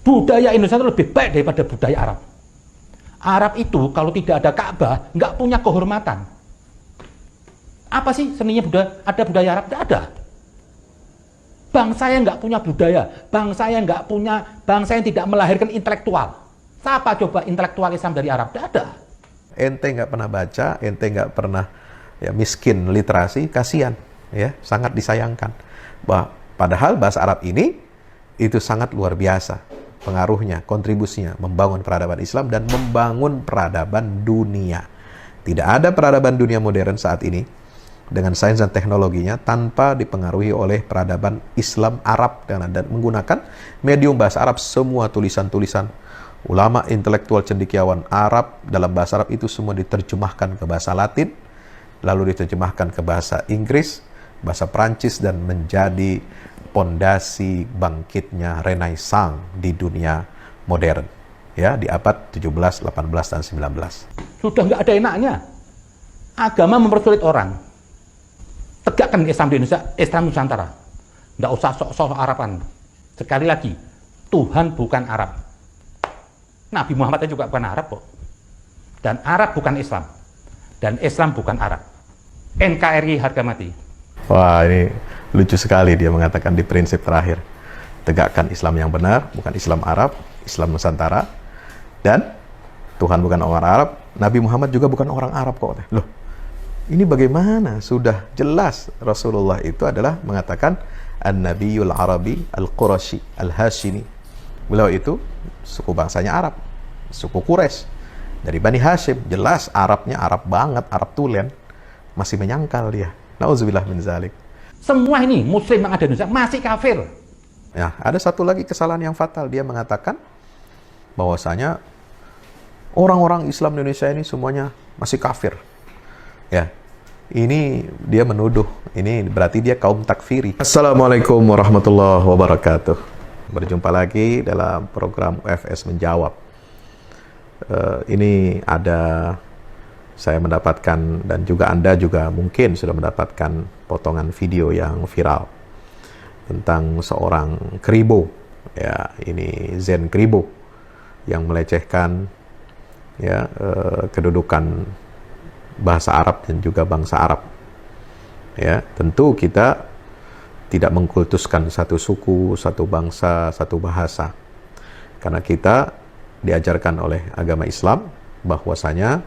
Budaya Indonesia itu lebih baik daripada budaya Arab. Arab itu kalau tidak ada Ka'bah nggak punya kehormatan. Apa sih seninya ada budaya Arab? Tidak ada. Bangsa yang nggak punya budaya, bangsa yang tidak melahirkan intelektual. Siapa coba intelektual Islam dari Arab? Tidak ada. Ente nggak pernah baca, ente nggak pernah ya miskin literasi, kasihan, ya sangat disayangkan. Padahal bahasa Arab ini itu sangat luar biasa pengaruhnya, kontribusinya membangun peradaban Islam dan membangun peradaban dunia. Tidak ada peradaban dunia modern saat ini dengan sains dan teknologinya tanpa dipengaruhi oleh peradaban Islam Arab dan menggunakan medium bahasa Arab. Semua tulisan-tulisan ulama intelektual cendekiawan Arab dalam bahasa Arab itu semua diterjemahkan ke bahasa Latin, lalu diterjemahkan ke bahasa Inggris, bahasa Prancis, dan menjadi pondasi bangkitnya Renaissance di dunia modern, ya, di abad 17, 18, dan 19. Sudah nggak ada enaknya. Agama mempersulit orang. Tegakkan Islam di Indonesia, Islam Nusantara. Nggak usah sok-sok Araban. Sekali lagi, Tuhan bukan Arab. Nabi Muhammad juga bukan Arab kok. Dan Arab bukan Islam. Dan Islam bukan Arab. NKRI harga mati. Wah, ini lucu sekali dia mengatakan di prinsip terakhir. Tegakkan Islam yang benar, bukan Islam Arab, Islam Nusantara. Dan Tuhan bukan orang Arab, Nabi Muhammad juga bukan orang Arab kok. Loh, ini bagaimana? Sudah jelas Rasulullah itu adalah mengatakan An-Nabiyul Arabi Al-Qurashi Al-Hashimi. Beliau itu suku bangsanya Arab, suku Quraisy, dari Bani Hashim. Jelas Arabnya Arab banget, Arab tulen. Masih menyangkal dia. Nauzubillah min zalik. Semua ini Muslim yang ada di Indonesia masih kafir. Ya, ada satu lagi kesalahan yang fatal. Dia mengatakan bahwasanya orang-orang Islam di Indonesia ini semuanya masih kafir. Ya, ini dia menuduh. Ini berarti dia kaum takfiri. Assalamualaikum warahmatullahi wabarakatuh. Berjumpa lagi dalam program UFS Menjawab. Ini ada saya mendapatkan, dan juga Anda juga mungkin sudah mendapatkan potongan video yang viral tentang seorang kribo. Ya, ini Zen Kribo yang melecehkan ya kedudukan bahasa Arab dan juga bangsa Arab. Ya, tentu kita tidak mengkultuskan satu suku, satu bangsa, satu bahasa. Karena kita diajarkan oleh agama Islam bahwasanya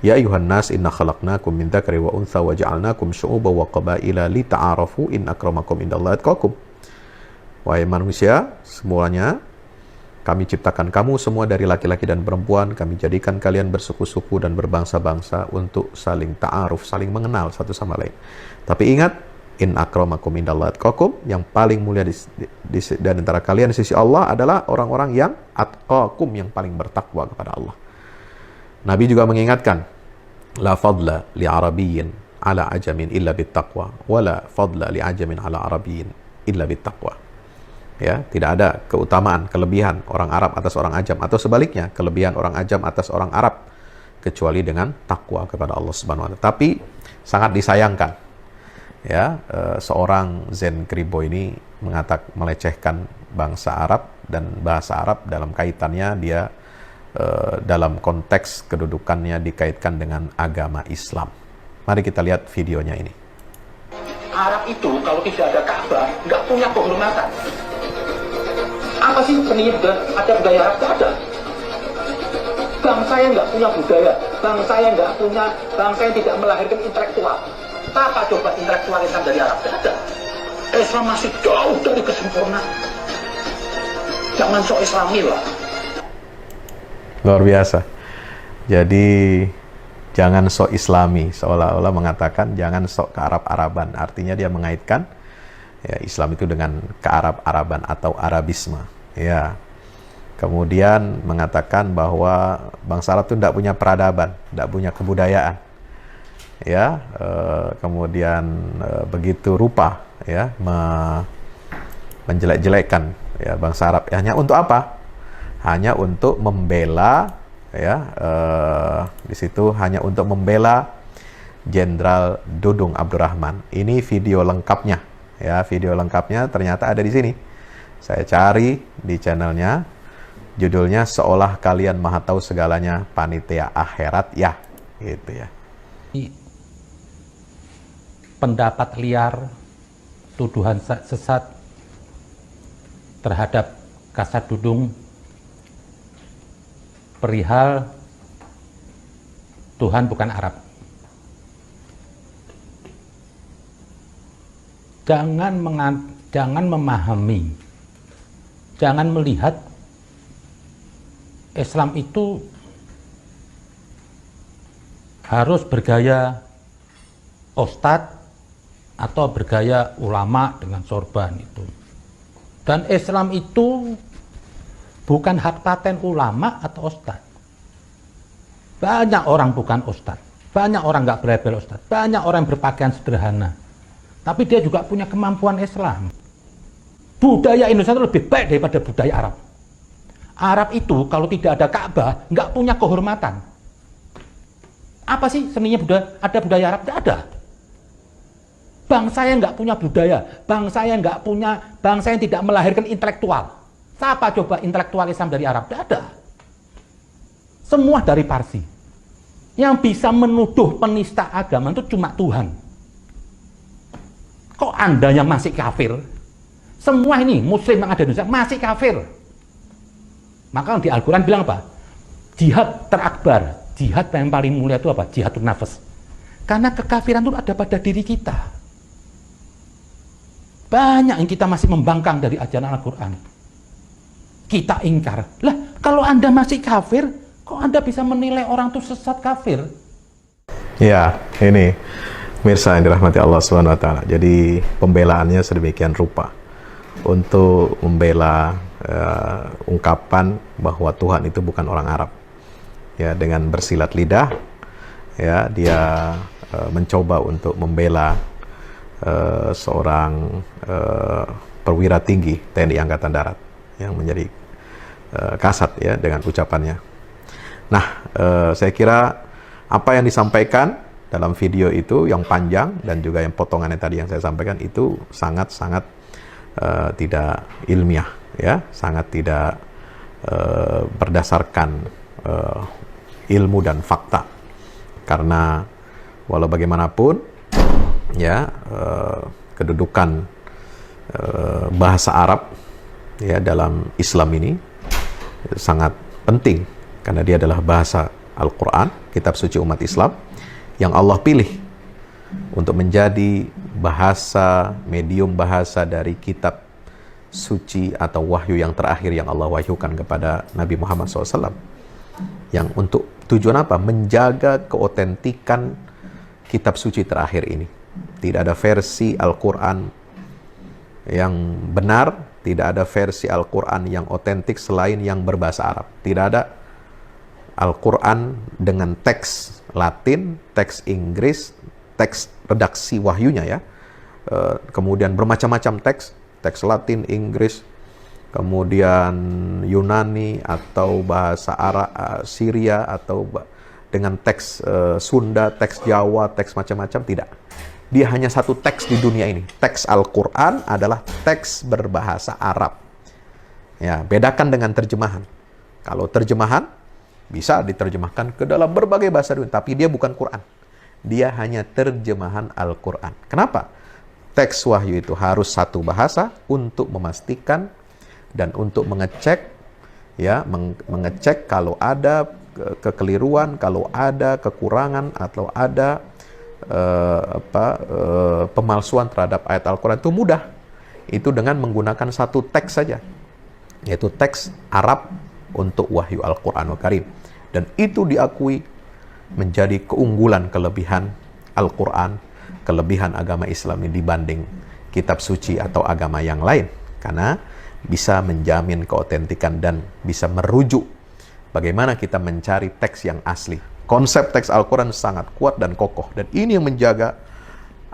ya ayuhan nas inna khalaqnakum min dzakari wa untha wa ja'alnakum syu'uban wa qabaila lita'arafu in akramakum indallahi atqakum. Wahai manusia semuanya, kami ciptakan kamu semua dari laki-laki dan perempuan, kami jadikan kalian bersuku-suku dan berbangsa-bangsa untuk saling ta'aruf, saling mengenal satu sama lain. Tapi ingat, in akramakum indallahi atqakum, yang paling mulia di antara kalian di sisi Allah adalah orang-orang yang atqakum, yang paling bertakwa kepada Allah. Nabi juga mengingatkan, la fadla li arabiyyin ala ajamin illa bittaqwa, wa la fadla li ajamin ala arabiyyin illa bittaqwa. Ya, tidak ada keutamaan, kelebihan orang Arab atas orang Ajam, atau sebaliknya, kelebihan orang Ajam atas orang Arab, kecuali dengan takwa kepada Allah Subhanahu wa Ta'ala. Tapi sangat disayangkan, ya, seorang Zen Kribo ini melecehkan bangsa Arab dan bahasa Arab dalam kaitannya dia dalam konteks kedudukannya dikaitkan dengan agama Islam. Mari kita lihat videonya ini. Arab itu kalau tidak ada Ka'bah nggak punya kehormatan. Apa sih seninya ada budaya Arab? Tidak ada. Bangsa yang nggak punya budaya, bangsa yang tidak melahirkan intelektual. Apa coba intelektual Islam dari Arab? Tidak ada. Islam masih jauh dari kesempurnaan. Jangan sok Islami lah. Luar biasa. Jadi jangan sok Islami, seolah-olah mengatakan jangan sok ke Arab-Araban. Artinya dia mengaitkan ya, Islam itu dengan kearab-araban atau Arabisme. Ya. Kemudian mengatakan bahwa bangsa Arab itu tidak punya peradaban, tidak punya kebudayaan. Ya, kemudian begitu rupa ya menjelek-jelekkan ya bangsa Arab. Hanya untuk apa? Hanya untuk membela ya, di situ hanya untuk membela Jenderal Dudung Abdurrahman. Ini video lengkapnya. Ya, video lengkapnya ternyata ada di sini. Saya cari di channelnya Judulnya Seolah Kalian Maha Tahu Segalanya, Panitia Akhirat ya, gitu ya. Pendapat liar, tuduhan sesat terhadap Kasat Dudung perihal Tuhan bukan Arab. Jangan memahami, jangan melihat Islam itu harus bergaya ustadz atau bergaya ulama dengan sorban itu. Dan Islam itu bukan hak paten ulama atau ustadz. Banyak orang bukan ustadz, banyak orang nggak berlabel ustadz, banyak orang yang berpakaian sederhana, tapi dia juga punya kemampuan Islam. Budaya Indonesia itu lebih baik daripada budaya Arab. Arab itu kalau tidak ada Ka'bah nggak punya kehormatan. Apa sih seninya ada budaya Arab? Tidak ada. Bangsa yang nggak punya budaya, bangsa yang tidak melahirkan intelektual. Siapa coba intelektual Islam dari Arab? Tidak ada. Semua dari Parsi. Yang bisa menuduh penista agama itu cuma Tuhan. Kok Anda yang masih kafir? Semua ini Muslim yang ada di Indonesia masih kafir. Maka di Al-Quran bilang apa? Jihad terakbar, jihad yang paling mulia itu apa? Jihadun nafas. Karena kekafiran itu ada pada diri kita. Banyak yang kita masih membangkang dari ajaran Al-Quran. Kita ingkar. Lah, kalau Anda masih kafir, kok Anda bisa menilai orang itu sesat kafir? Ya, ini pemirsa yang dirahmati Allah Subhanahu wa taala. Jadi pembelaannya sedemikian rupa untuk membela ungkapan bahwa Tuhan itu bukan orang Arab. Ya, dengan bersilat lidah, ya dia mencoba untuk membela seorang perwira tinggi TNI Angkatan Darat yang menjadi kasat ya dengan ucapannya. Nah, saya kira apa yang disampaikan dalam video itu yang panjang dan juga yang potongannya tadi yang saya sampaikan itu sangat-sangat tidak ilmiah, ya, sangat tidak berdasarkan ilmu dan fakta. Karena walau bagaimanapun, ya, kedudukan bahasa Arab ya dalam Islam ini sangat penting karena dia adalah bahasa Al-Quran, kitab suci umat Islam yang Allah pilih untuk menjadi bahasa, medium bahasa dari kitab suci atau wahyu yang terakhir yang Allah wahyukan kepada Nabi Muhammad SAW. Yang untuk tujuan apa? Menjaga keotentikan kitab suci terakhir ini. Tidak ada versi Al-Quran yang benar, tidak ada versi Al-Quran yang otentik selain yang berbahasa Arab. Tidak ada Al-Quran dengan teks Latin, teks Inggris, teks redaksi wahyunya ya. Kemudian bermacam-macam teks Latin, Inggris, kemudian Yunani atau bahasa Arab, Syria atau dengan teks Sunda, teks Jawa, teks macam-macam, tidak. Dia hanya satu teks di dunia ini. Teks Al-Quran adalah teks berbahasa Arab. Ya, bedakan dengan terjemahan. Kalau terjemahan bisa diterjemahkan ke dalam berbagai bahasa dunia, tapi dia bukan Quran. Dia hanya terjemahan Al-Quran. Kenapa? Teks wahyu itu harus satu bahasa untuk memastikan dan untuk mengecek, ya, mengecek kalau ada kekeliruan, kalau ada kekurangan atau ada pemalsuan terhadap ayat Al-Quran itu mudah. Itu dengan menggunakan satu teks saja, yaitu teks Arab untuk wahyu Al-Quranul Karim. Dan itu diakui menjadi keunggulan, kelebihan Al-Quran, kelebihan agama Islam ini dibanding kitab suci atau agama yang lain. Karena bisa menjamin keotentikan dan bisa merujuk bagaimana kita mencari teks yang asli. Konsep teks Al-Quran sangat kuat dan kokoh. Dan ini yang menjaga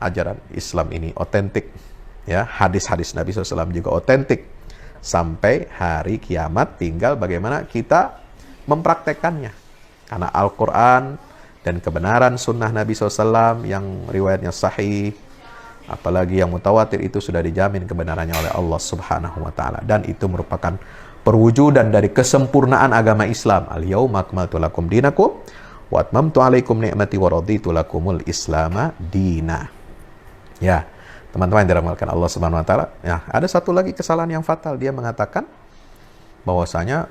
ajaran Islam ini otentik. Ya, hadis-hadis Nabi SAW juga otentik. Sampai hari kiamat tinggal bagaimana kita mempraktekannya. Karena Al-Quran dan kebenaran sunnah Nabi SAW yang riwayatnya sahih, apalagi yang mutawatir, itu sudah dijamin kebenarannya oleh Allah Subhanahu wa Ta'ala. Dan itu merupakan perwujudan dari kesempurnaan agama Islam. Al-yauma akmaltu lakum dinakum wa atmamtu alaikum ni'mati wa raditu lakumul islama dina. Ya, teman-teman yang dirahmatkan Allah Subhanahu wa taala. Ya, ada satu lagi kesalahan yang fatal. Dia mengatakan bahwasanya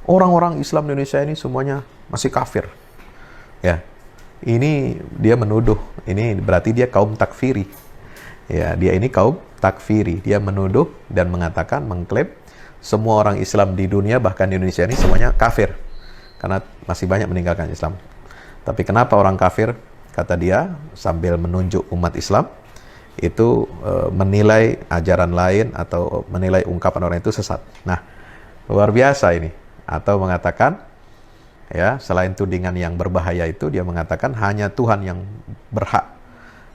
orang-orang Islam di Indonesia ini semuanya masih kafir. Ya. Ini dia menuduh, ini berarti dia kaum takfiri. Ya, dia ini kaum takfiri. Dia menuduh dan mengatakan, mengklaim semua orang Islam di dunia, bahkan di Indonesia ini semuanya kafir. Karena masih banyak meninggalkan Islam. Tapi kenapa orang kafir, kata dia, sambil menunjuk umat Islam, itu menilai ajaran lain atau menilai ungkapan orang itu sesat. Nah, luar biasa ini. Atau mengatakan, ya, selain tudingan yang berbahaya itu, dia mengatakan hanya Tuhan yang berhak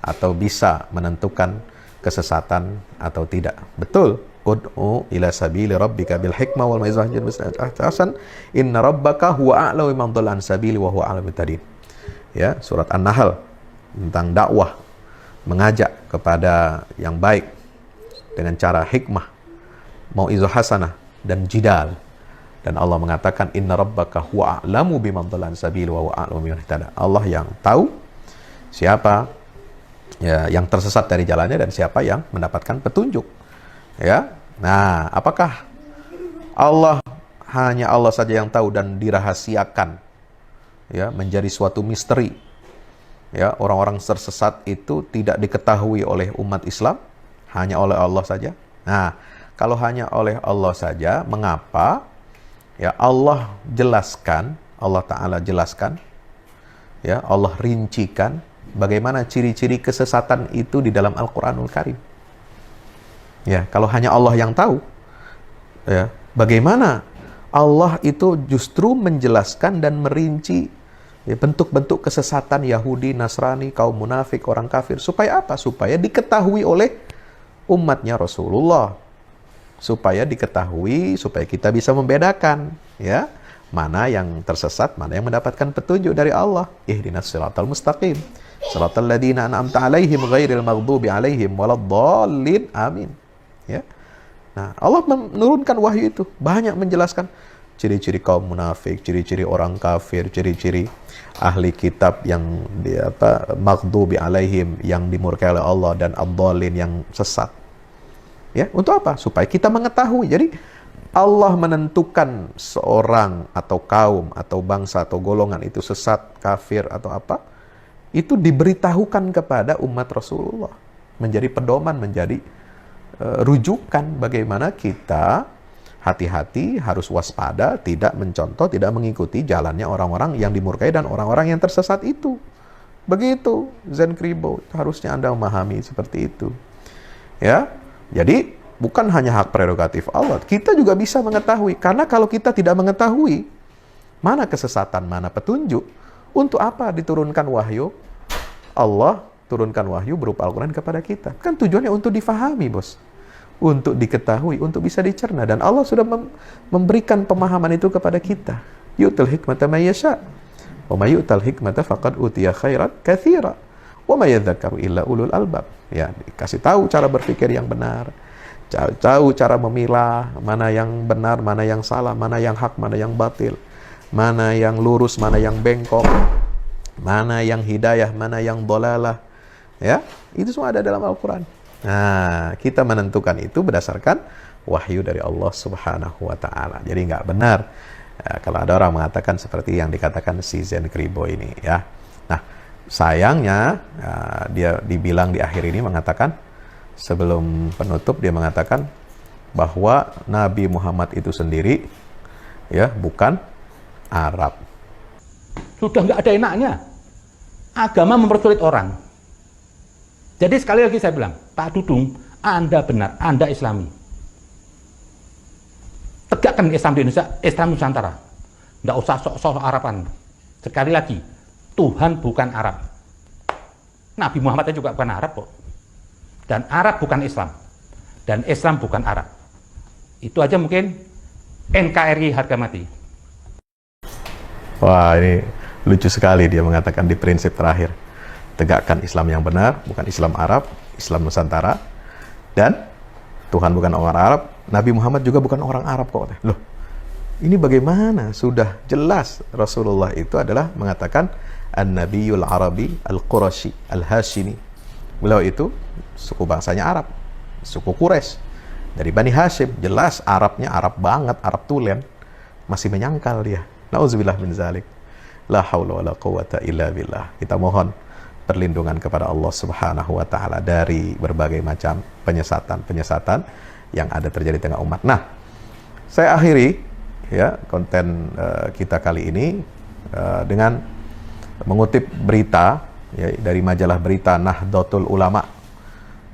atau bisa menentukan kesesatan atau tidak. Betul. Ud'u ila sabili rabbika bil hikmah wal mau'izatil hasan inna rabbaka huwa a'lamu biman dhalla an sabili wa huwa a'lamu bit-tahdin. Ya, surat An-Nahl tentang dakwah, mengajak kepada yang baik dengan cara hikmah, mau'izah hasanah dan jidal. Dan Allah mengatakan inna rabbaka huwa a'lamu biman dhalla an sabili wa huwa a'lamu biman ihtada. Allah yang tahu siapa ya yang tersesat dari jalannya dan siapa yang mendapatkan petunjuk. Ya. Nah, apakah hanya Allah saja yang tahu dan dirahasiakan, ya, menjadi suatu misteri? Ya, orang-orang tersesat itu tidak diketahui oleh umat Islam, hanya oleh Allah saja. Nah, kalau hanya oleh Allah saja, mengapa ya Allah jelaskan, Allah Ta'ala jelaskan, ya, Allah rincikan bagaimana ciri-ciri kesesatan itu di dalam Al-Quranul Karim. Ya, kalau hanya Allah yang tahu, ya, bagaimana Allah itu justru menjelaskan dan merinci ya, bentuk-bentuk kesesatan Yahudi, Nasrani, kaum munafik, orang kafir. Supaya apa? Supaya diketahui oleh umatnya Rasulullah. Supaya diketahui, supaya kita bisa membedakan, ya, mana yang tersesat, mana yang mendapatkan petunjuk dari Allah. Ihdinas siratal mustaqim, siratal ladzina an'amta 'alaihim ghairil maghdubi 'alaihim waladdallin. Amin. Ya. Nah, Allah menurunkan wahyu itu, banyak menjelaskan ciri-ciri kaum munafik, ciri-ciri orang kafir, ciri-ciri ahli kitab yang maghdubi 'alaihim, yang dimurkai oleh Allah, dan ad-dallin, yang sesat. Ya, untuk apa? Supaya kita mengetahui. Jadi Allah menentukan seorang atau kaum atau bangsa atau golongan itu sesat, kafir atau apa, itu diberitahukan kepada umat Rasulullah, menjadi pedoman, menjadi rujukan bagaimana kita hati-hati, harus waspada, tidak mencontoh, tidak mengikuti jalannya orang-orang yang dimurkai dan orang-orang yang tersesat itu. Begitu Zen Kribo, harusnya Anda memahami seperti itu. Ya, jadi bukan hanya hak prerogatif Allah, kita juga bisa mengetahui. Karena kalau kita tidak mengetahui mana kesesatan, mana petunjuk, untuk apa diturunkan wahyu? Allah turunkan wahyu berupa Al-Quran kepada kita. Kan tujuannya untuk difahami, bos. Untuk diketahui, untuk bisa dicerna. Dan Allah sudah memberikan pemahaman itu kepada kita. Yu'til hikmata may yasha. Wa may yu'tal hikmata faqad utiya khairan katsira. Wa may yadhakkaru illa ulul albab. Ya, dikasih tahu cara berpikir yang benar. Tahu cara memilah mana yang benar, mana yang salah, mana yang hak, mana yang batil. Mana yang lurus, mana yang bengkok. Mana yang hidayah, mana yang dolalah. Ya, itu semua ada dalam Al-Quran. Nah, kita menentukan itu berdasarkan wahyu dari Allah Subhanahu wa Ta'ala. Jadi nggak benar ya, kalau ada orang mengatakan seperti yang dikatakan si Zen Kribo ini, ya. Nah, sayangnya ya, dia dibilang di akhir ini mengatakan, sebelum penutup dia mengatakan bahwa Nabi Muhammad itu sendiri ya bukan Arab. Sudah nggak ada enaknya. Agama mempersulit orang. Jadi sekali lagi saya bilang, Pak Dudung, Anda benar, Anda Islami. Tegakkan Islam di Indonesia, Islam Nusantara. Nggak usah sok-sok Araban. Sekali lagi, Tuhan bukan Arab. Nabi Muhammad juga bukan Arab kok. Dan Arab bukan Islam. Dan Islam bukan Arab. Itu aja mungkin NKRI harga mati. Wah, ini lucu sekali dia mengatakan di prinsip terakhir. Tegakkan Islam yang benar, bukan Islam Arab, Islam Nusantara, dan Tuhan bukan orang Arab, Nabi Muhammad juga bukan orang Arab kok. Loh, ini bagaimana? Sudah jelas Rasulullah itu adalah mengatakan An-Nabiyul Arabi Al-Qurashi Al-Hashimi. Beliau itu suku bangsanya Arab, suku Quraisy, dari Bani Hashim. Jelas Arabnya Arab banget, Arab tulen. Masih menyangkal dia. Nauzubillah min zalik. La haula wala quwata illa billah. Kita mohon perlindungan kepada Allah Subhanahu wa taala dari berbagai macam penyesatan yang ada terjadi di tengah umat. Nah, saya akhiri ya konten kita kali ini dengan mengutip berita ya, dari majalah berita Nahdlatul Ulama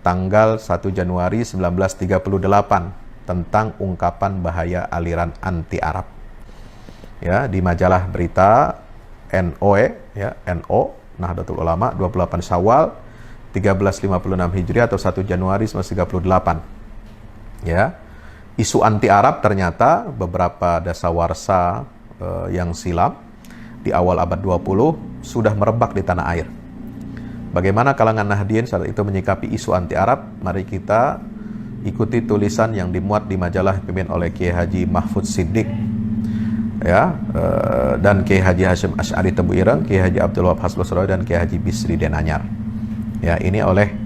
tanggal 1 Januari 1938 tentang ungkapan bahaya aliran anti Arab. Ya, di majalah berita NOE ya, NO Nahdlatul Ulama 28 Syawal 1356 Hijriah atau 1 Januari 1938. Ya, isu anti Arab ternyata beberapa dasawarsa yang silam di awal abad 20 sudah merebak di tanah air. Bagaimana kalangan Nahdien saat itu menyikapi isu anti Arab? Mari kita ikuti tulisan yang dimuat di majalah dipimpin oleh Kiai Haji Mahfud Siddiq ya, dan Kiai Haji Hashim Asy'ari Tebu Ireng, Kiai Haji Abdul Wahab Hasbusrawi dan Kiai Haji Bisri Denanyar. Ya, ini oleh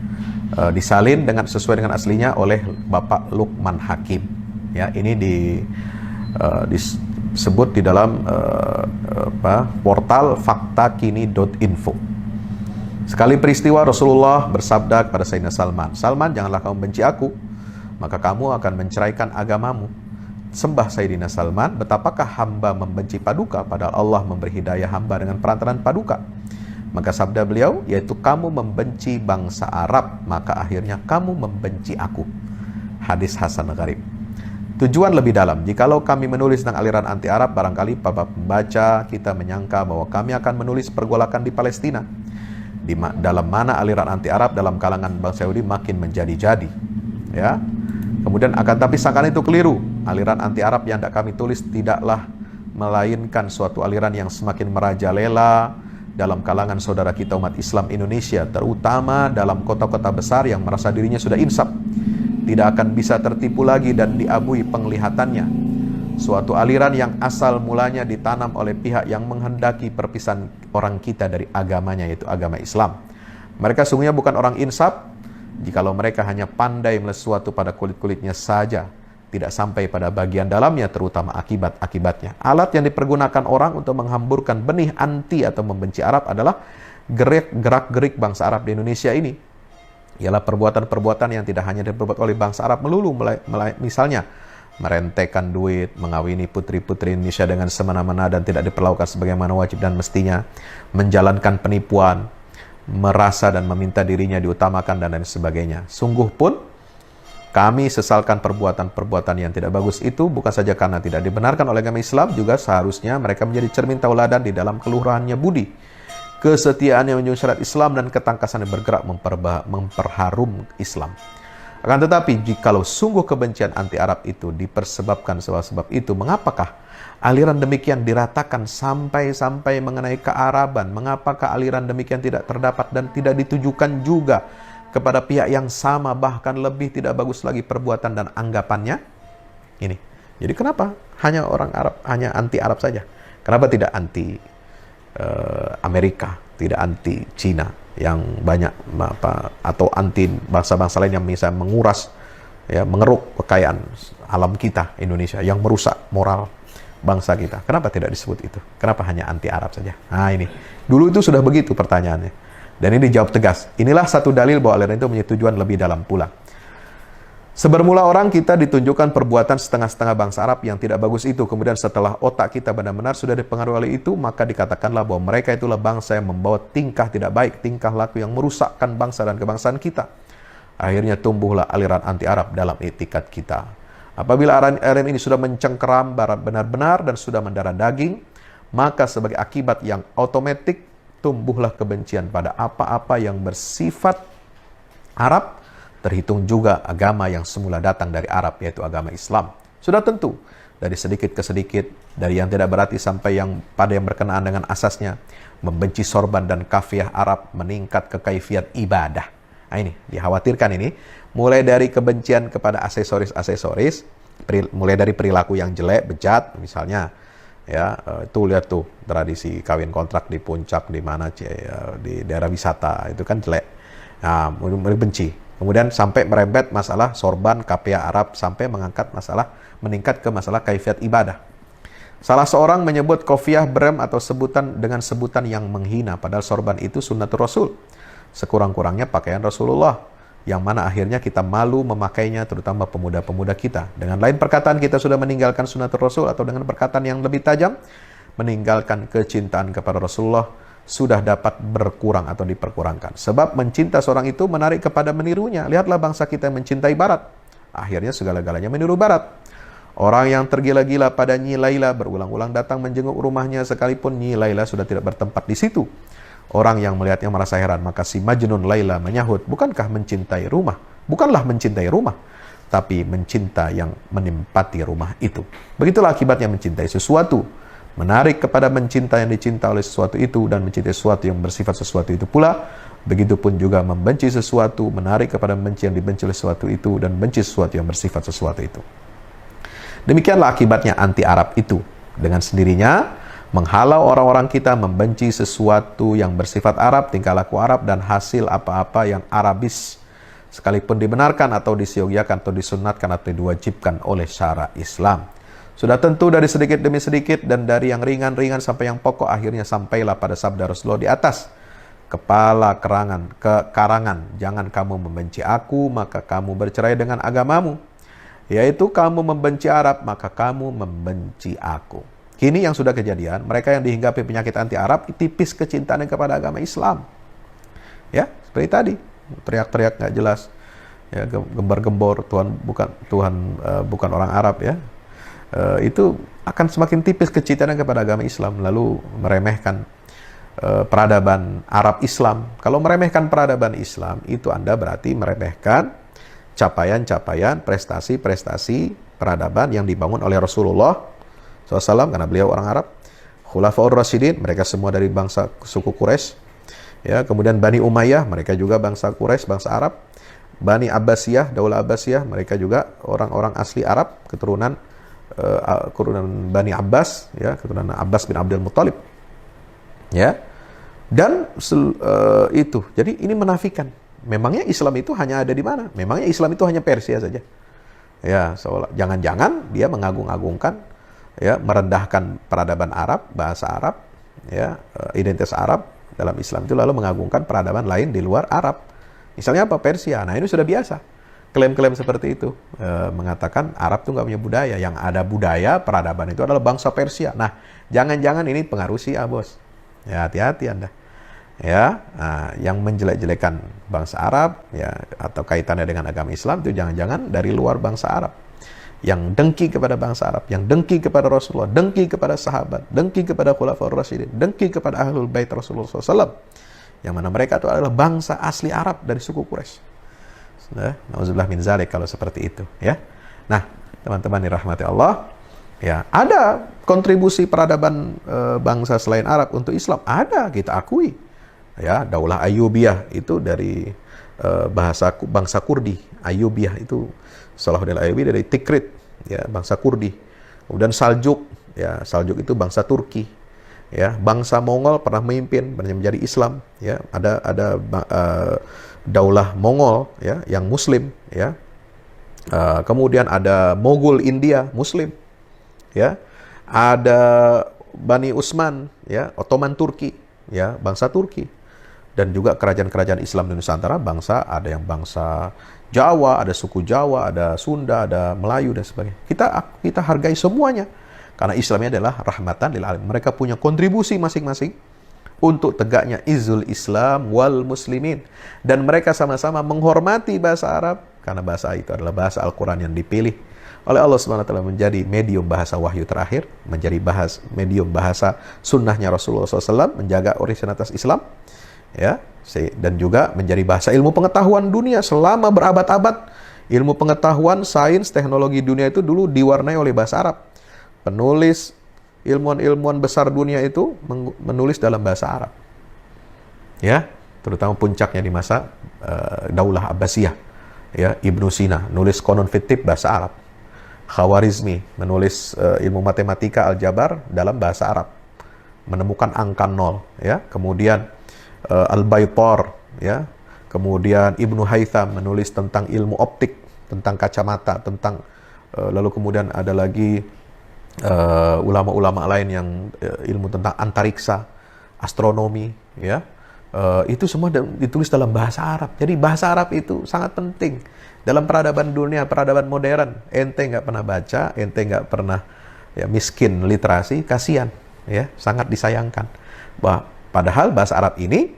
disalin dengan sesuai dengan aslinya oleh Bapak Lukman Hakim. Ya, ini disebut di dalam portal faktakini.info. Sekali peristiwa Rasulullah bersabda kepada Sayyidina Salman, "Salman, janganlah kamu benci aku, maka kamu akan menceraikan agamamu." Sembah Sayyidina Salman, betapakah hamba membenci paduka padahal Allah memberi hidayah hamba dengan perantaraan paduka? Maka sabda beliau, yaitu kamu membenci bangsa Arab, maka akhirnya kamu membenci aku. Hadis Hasan Gharib. Tujuan lebih dalam, jikalau kami menulis tentang aliran anti Arab, barangkali para pembaca kita menyangka bahwa kami akan menulis pergolakan di Palestina, dalam mana aliran anti Arab dalam kalangan bangsa Yahudi makin menjadi-jadi. Ya, kemudian akan tapi sangkaan itu keliru. Aliran anti Arab yang hendak kami tulis tidaklah melainkan suatu aliran yang semakin merajalela dalam kalangan saudara kita umat Islam Indonesia, terutama dalam kota-kota besar yang merasa dirinya sudah insaf, tidak akan bisa tertipu lagi dan diabui penglihatannya. Suatu aliran yang asal mulanya ditanam oleh pihak yang menghendaki perpisahan orang kita dari agamanya, yaitu agama Islam. Mereka sungguhnya bukan orang insaf, jikalau mereka hanya pandai melihat sesuatu pada kulit-kulitnya saja, tidak sampai pada bagian dalamnya, terutama akibat-akibatnya. Alat yang dipergunakan orang untuk menghamburkan benih anti atau membenci Arab adalah gerak-gerik bangsa Arab di Indonesia ini. Ialah perbuatan-perbuatan yang tidak hanya diperbuat oleh bangsa Arab melulu, misalnya merentekan duit, mengawini putri-putri Indonesia dengan semena-mena dan tidak diperlakukan sebagaimana wajib dan mestinya, menjalankan penipuan, merasa dan meminta dirinya diutamakan dan lain sebagainya. Sungguh pun kami sesalkan perbuatan-perbuatan yang tidak bagus itu bukan saja karena tidak dibenarkan oleh agama Islam, juga seharusnya mereka menjadi cermin tauladan di dalam keluhurannya budi, kesetiaan yang menjunjung syariat Islam dan ketangkasan yang bergerak memperharum Islam. Akan tetapi, jikalau sungguh kebencian anti Arab itu dipersebabkan sebab itu, mengapakah aliran demikian diratakan sampai mengenai kearaban? Mengapakah aliran demikian tidak terdapat dan tidak ditujukan juga kepada pihak yang sama, bahkan lebih tidak bagus lagi perbuatan dan anggapannya? Ini. Jadi kenapa hanya orang Arab, hanya anti Arab saja? Kenapa tidak anti Amerika, tidak anti Cina yang banyak atau anti bangsa-bangsa lain yang bisa menguras ya, mengeruk kekayaan alam kita Indonesia yang merusak moral bangsa kita? Kenapa tidak disebut itu? Kenapa hanya anti Arab saja? Nah, ini. Dulu itu sudah begitu pertanyaannya. Dan ini dijawab tegas. Inilah satu dalil bahwa aliran itu punya tujuan lebih dalam pula. Sebermula orang kita ditunjukkan perbuatan setengah-setengah bangsa Arab yang tidak bagus itu. Kemudian setelah otak kita benar-benar sudah dipengaruhi oleh itu, maka dikatakanlah bahwa mereka itulah bangsa yang membawa tingkah tidak baik, tingkah laku yang merusakkan bangsa dan kebangsaan kita. Akhirnya tumbuhlah aliran anti Arab dalam etikat kita. Apabila aliran ini sudah mencengkeram benar-benar dan sudah mendarah daging, maka sebagai akibat yang otomatis tumbuhlah kebencian pada apa-apa yang bersifat Arab, terhitung juga agama yang semula datang dari Arab, yaitu agama Islam. Sudah tentu, dari sedikit ke sedikit, dari yang tidak berarti sampai yang pada yang berkenaan dengan asasnya, membenci sorban dan kafiah Arab meningkat ke kaifiat ibadah. Nah, ini dikhawatirkan ini, mulai dari kebencian kepada aksesoris-aksesoris, mulai dari perilaku yang jelek, bejat, misalnya, ya, itu lihat tuh tradisi kawin kontrak di puncak, di mana, di daerah wisata, itu kan jelek. Nah, mulai benci. Kemudian sampai merembet masalah sorban, kapea Arab, sampai meningkat ke masalah kaifiat ibadah. Salah seorang menyebut kofiah brem atau dengan sebutan yang menghina, padahal sorban itu sunnatul Rasul. Sekurang-kurangnya pakaian Rasulullah, yang mana akhirnya kita malu memakainya, terutama pemuda-pemuda kita. Dengan lain perkataan, kita sudah meninggalkan sunnatul Rasul, atau dengan perkataan yang lebih tajam, meninggalkan kecintaan kepada Rasulullah sudah dapat berkurang atau diperkurangkan. Sebab mencinta seorang itu menarik kepada menirunya. Lihatlah bangsa kita yang mencintai Barat. Akhirnya segala-galanya meniru Barat. Orang yang tergila-gila pada Nyi Laila berulang-ulang datang menjenguk rumahnya, sekalipun Nyi Laila sudah tidak bertempat di situ. Orang yang melihatnya merasa heran, maka si Majnun Laila menyahut, bukanlah mencintai rumah, tapi mencinta yang menempati rumah itu. Begitulah akibatnya mencintai sesuatu. Menarik kepada mencinta yang dicinta oleh sesuatu itu, dan mencintai sesuatu yang bersifat sesuatu itu pula. Begitupun juga membenci sesuatu, menarik kepada membenci yang dibenci oleh sesuatu itu, dan benci sesuatu yang bersifat sesuatu itu. Demikianlah akibatnya anti-Arab itu. Dengan sendirinya, menghalau orang-orang kita membenci sesuatu yang bersifat Arab, tingkah laku Arab, dan hasil apa-apa yang Arabis, sekalipun dibenarkan atau disiogiakan atau disunatkan atau diwajibkan oleh syara Islam. Sudah tentu dari sedikit demi sedikit, dan dari yang ringan-ringan sampai yang pokok, akhirnya sampailah pada sabda Rasulullah di atas. Kepala karangan, jangan kamu membenci aku, maka kamu bercerai dengan agamamu. Yaitu kamu membenci Arab, maka kamu membenci aku. Kini yang sudah kejadian, mereka yang dihinggapi penyakit anti-Arab, tipis kecintaannya kepada agama Islam. Ya, seperti tadi, teriak-teriak nggak jelas, ya, gembar-gembor, Tuhan bukan orang Arab, ya. Itu akan semakin tipis kecintaannya kepada agama Islam, lalu meremehkan peradaban Arab Islam. Kalau meremehkan peradaban Islam, itu Anda berarti meremehkan capaian-capaian, prestasi-prestasi peradaban yang dibangun oleh Rasulullah SAW, karena beliau orang Arab. Khulafaur Rasyidin, mereka semua dari bangsa suku Quraisy. Ya, kemudian Bani Umayyah, mereka juga bangsa Quraisy, bangsa Arab. Bani Abbasiyah, Daulah Abbasiyah, mereka juga orang-orang asli Arab, keturunan Bani Abbas, ya, keturunan Abbas bin Abdul Muttalib, ya. Dan itu, jadi ini menafikan. Memangnya Islam itu hanya ada di mana? Memangnya Islam itu hanya Persia saja? Ya, jangan-jangan dia mengagung-agungkan, ya, merendahkan peradaban Arab, bahasa Arab, ya, identitas Arab dalam Islam itu, lalu mengagungkan peradaban lain di luar Arab. Misalnya apa? Persia. Nah, ini sudah biasa. Klaim-klaim seperti itu, mengatakan Arab itu nggak punya budaya. Yang ada budaya, peradaban itu adalah bangsa Persia. Nah, jangan-jangan ini pengaruh Syiah, bos. Ya, hati-hati Anda. Ya, yang menjelek-jelekan bangsa Arab, ya, atau kaitannya dengan agama Islam, itu jangan-jangan dari luar bangsa Arab. Yang dengki kepada bangsa Arab, yang dengki kepada Rasulullah, dengki kepada sahabat, dengki kepada Khulafaur Rasyidin, dengki kepada Ahlul Bait Rasulullah SAW. Yang mana mereka itu adalah bangsa asli Arab dari suku Quraisy. Nauzubillah min zalik kalau seperti itu, ya. Nah, teman-teman dirahmati Allah, ya, ada kontribusi peradaban bangsa selain Arab untuk Islam, ada, kita akui. Ya, Daulah Ayyubiyah itu dari bangsa Kurdi. Ayyubiyah itu Salahuddin Ayyubi dari Tikrit, ya, bangsa Kurdi. Kemudian Saljuk, ya, Saljuk itu bangsa Turki. Ya, bangsa Mongol pernah memimpin menjadi Islam, ya. Ada Daulah Mongol, ya, yang Muslim, ya. Kemudian ada Mogul India Muslim, ya. Ada Bani Utsman, ya, Ottoman Turki, ya, bangsa Turki. Dan juga kerajaan-kerajaan Islam di Nusantara, ada yang bangsa Jawa, ada suku Jawa, ada Sunda, ada Melayu dan sebagainya. Kita hargai semuanya karena Islamnya adalah rahmatan lil alamin. Mereka punya kontribusi masing-masing untuk tegaknya izul Islam wal muslimin, dan mereka sama-sama menghormati bahasa Arab karena bahasa itu adalah bahasa Al-Qur'an yang dipilih oleh Allah Subhanahu wa taala menjadi medium bahasa wahyu terakhir, menjadi medium bahasa sunnahnya Rasulullah SAW, menjaga originalitas Islam, ya, dan juga menjadi bahasa ilmu pengetahuan dunia selama berabad-abad. Ilmu pengetahuan, sains, teknologi dunia itu dulu diwarnai oleh bahasa Arab. Penulis ilmuwan-ilmuwan besar dunia itu menulis dalam bahasa Arab. Ya, terutama puncaknya di masa Daulah Abbasiyah. Ya, Ibnu Sina nulis Qanun Fitib bahasa Arab. Khawarizmi menulis ilmu matematika aljabar dalam bahasa Arab, menemukan angka 0, ya. Kemudian Al-Baitar, ya. Kemudian Ibnu Haytham menulis tentang ilmu optik, tentang kacamata, tentang lalu kemudian ada lagi ulama-ulama lain yang ilmu tentang antariksa, astronomi, ya. Itu semua ditulis dalam bahasa Arab. Jadi bahasa Arab itu sangat penting dalam peradaban dunia, peradaban modern. Ente nggak pernah baca, ente nggak pernah ya miskin literasi, kasihan, ya, sangat disayangkan. Padahal bahasa Arab ini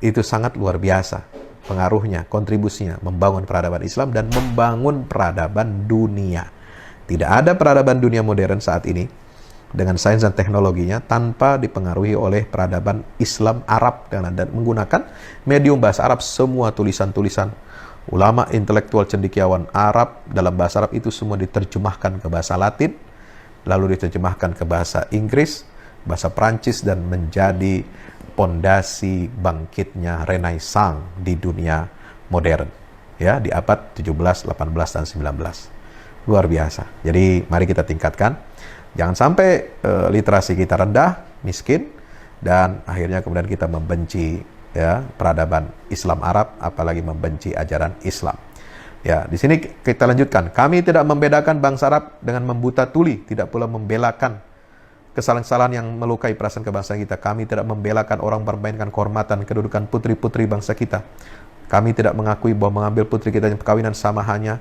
itu sangat luar biasa pengaruhnya, kontribusinya membangun peradaban Islam dan membangun peradaban dunia. Tidak ada peradaban dunia modern saat ini dengan sains dan teknologinya tanpa dipengaruhi oleh peradaban Islam Arab dan menggunakan medium bahasa Arab. Semua tulisan-tulisan ulama intelektual cendekiawan Arab dalam bahasa Arab itu semua diterjemahkan ke bahasa Latin, lalu diterjemahkan ke bahasa Inggris, bahasa Prancis, dan menjadi pondasi bangkitnya Renaissance di dunia modern, ya, di abad 17, 18, dan 19. Luar biasa. Jadi mari kita tingkatkan. Jangan sampai literasi kita rendah, miskin, dan akhirnya kemudian kita membenci, ya, peradaban Islam Arab, apalagi membenci ajaran Islam. Ya, di sini kita lanjutkan. Kami tidak membedakan bangsa Arab dengan membuta tuli, tidak pula membelakan kesalahan-kesalahan yang melukai perasaan kebangsaan kita. Kami tidak membelakan orang mempermainkan kehormatan kedudukan putri-putri bangsa kita. Kami tidak mengakui bahwa mengambil putri kita yang perkawinan sama hanya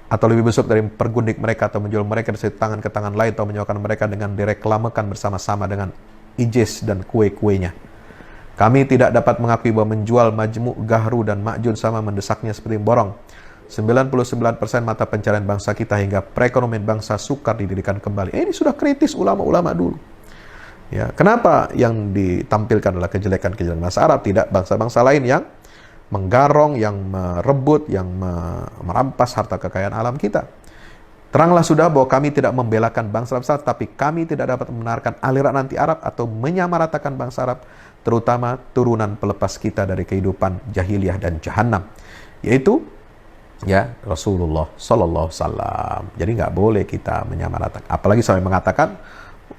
atau lebih besar dari pergundik mereka atau menjual mereka dari tangan ke tangan lain atau menyewakan mereka dengan direklamakan bersama-sama dengan ijaz dan kue-kuenya. Kami tidak dapat mengakui bahwa menjual Majmu', Gahru, dan Ma'jun sama mendesaknya seperti borong. 99% mata pencarian bangsa kita hingga perekonomian bangsa sukar didirikan kembali. Ini sudah kritis ulama-ulama dulu. Ya, kenapa yang ditampilkan adalah kejelekan-kejelekan bangsa Arab, tidak bangsa-bangsa lain yang menggarong, yang merebut, yang merampas harta kekayaan alam kita. Teranglah sudah bahwa kami tidak membelakan bangsa-bangsa, tapi kami tidak dapat membenarkan aliran anti Arab atau menyamaratakan bangsa Arab, terutama turunan pelepas kita dari kehidupan jahiliyah dan jahanam, yaitu ya Rasulullah Sallallahu Alaihi Wasallam. Jadi nggak boleh kita menyamaratakan, apalagi sampai mengatakan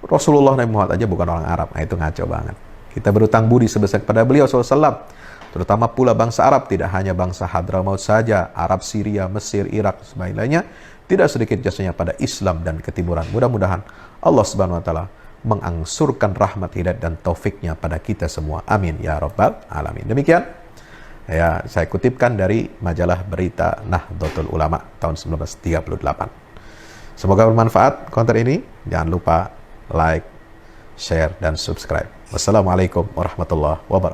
Rasulullah Nabi Muhammad aja bukan orang Arab. Nah, itu ngaco banget. Kita berutang budi sebesar kepada beliau SAW, terutama pula bangsa Arab, tidak hanya bangsa Hadramaut saja, Arab, Syria, Mesir, Irak, sebagainya, tidak sedikit jasanya pada Islam dan ketimuran. Mudah-mudahan Allah Subhanahu Wa Taala mengangsurkan rahmat, hidayat, dan taufiknya pada kita semua. Amin ya rabbal alamin. Demikian ya saya kutipkan dari majalah berita Nahdlatul Ulama tahun 1938. Semoga bermanfaat konten ini. Jangan lupa like, share, dan subscribe. Wassalamualaikum warahmatullahi wabarakatuh.